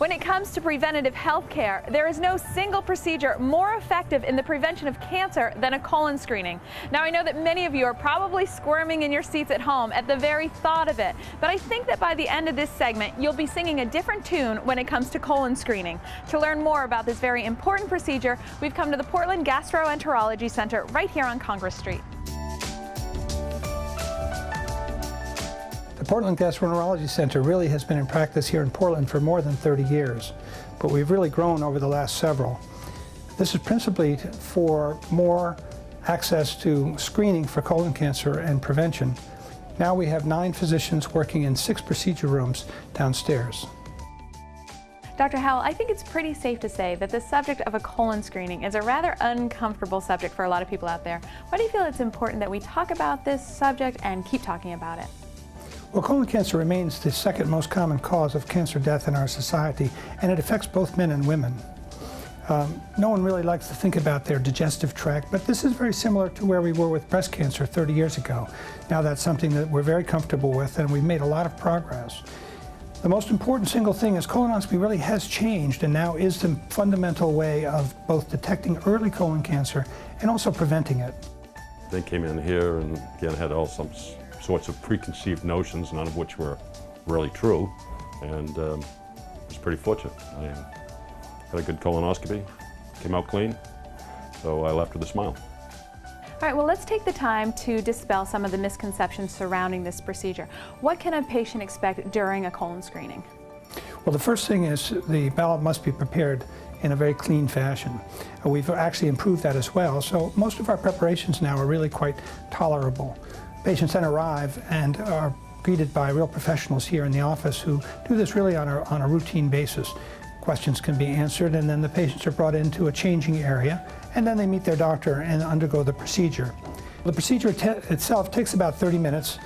When it comes to preventative health care, there is no single procedure more effective in the prevention of cancer than a colon screening. Now, I know that many of you are probably squirming in your seats at home at the very thought of it, but I think that by the end of this segment, you'll be singing a different tune when it comes to colon screening. To learn more about this very important procedure, we've come to the Portland Gastroenterology Center right here on Congress Street. The Portland Gastroenterology Center really has been in practice here in Portland for more than 30 years, but we've really grown over the last several. This is principally for more access to screening for colon cancer and prevention. Now we have 9 physicians working in 6 procedure rooms downstairs. Dr. Howell, I think it's pretty safe to say that the subject of a colon screening is a rather uncomfortable subject for a lot of people out there. Why do you feel it's important that we talk about this subject and keep talking about it? Well, colon cancer remains the second most common cause of cancer death in our society, and it affects both men and women. No one really likes to think about their digestive tract, but this is very similar to where we were with breast cancer 30 years ago. Now that's something that we're very comfortable with, and we've made a lot of progress. The most important single thing is colonoscopy really has changed and now is the fundamental way of both detecting early colon cancer and also preventing it. They came in here and again had all sorts of preconceived notions, none of which were really true, and was pretty fortunate. I had a good colonoscopy, came out clean, so I left with a smile. All right, well, let's take the time to dispel some of the misconceptions surrounding this procedure. What can a patient expect during a colon screening? Well, the first thing is the bowel must be prepared in a very clean fashion. We've actually improved that as well, so most of our preparations now are really quite tolerable. Patients then arrive and are greeted by real professionals here in the office who do this really on a routine basis. Questions can be answered, and then the patients are brought into a changing area, and then they meet their doctor and undergo the procedure. The procedure itself takes about 30 minutes.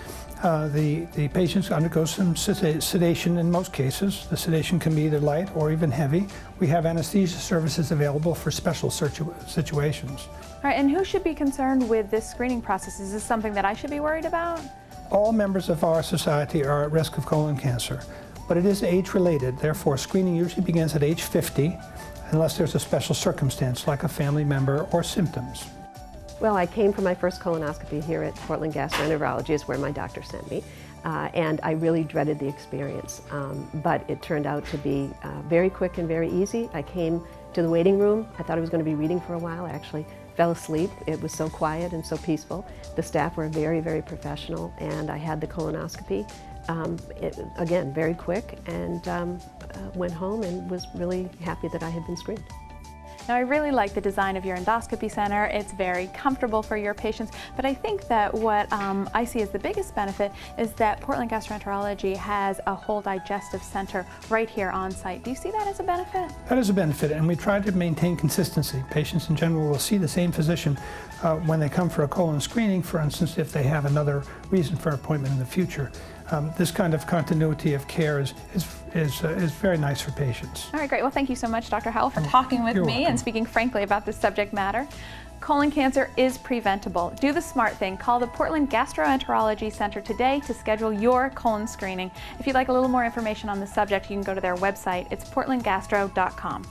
The patients undergo some sedation in most cases. The sedation can be either light or even heavy. We have anesthesia services available for special situations. All right, and who should be concerned with this screening process? Is this something that I should be worried about? All members of our society are at risk of colon cancer, but it is age-related. Therefore, screening usually begins at age 50, unless there's a special circumstance like a family member or symptoms. Well, I came for my first colonoscopy here at Portland Gastroenterology, is where my doctor sent me, and I really dreaded the experience, but it turned out to be very quick and very easy. I came to the waiting room. I thought I was going to be reading for a while. I actually fell asleep. It was so quiet and so peaceful. The staff were very, very professional, and I had the colonoscopy. Again, very quick, and went home and was really happy that I had been screened. Now, I really like the design of your endoscopy center. It's very comfortable for your patients, but I think that what I see as the biggest benefit is that Portland Gastroenterology has a whole digestive center right here on site. Do you see that as a benefit? That is a benefit, and we try to maintain consistency. Patients in general will see the same physician when they come for a colon screening, for instance, if they have another reason for appointment in the future. This kind of continuity of care is very nice for patients. All right, great. Well, thank you so much, Dr. Howell, for talking with me and speaking frankly about this subject matter. Colon cancer is preventable. Do the smart thing. Call the Portland Gastroenterology Center today to schedule your colon screening. If you'd like a little more information on the subject, you can go to their website. It's portlandgastro.com.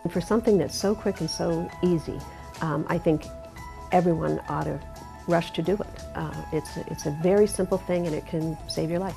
For something that's so quick and so easy, I think everyone ought to rush to do it. It's a very simple thing, and it can save your life.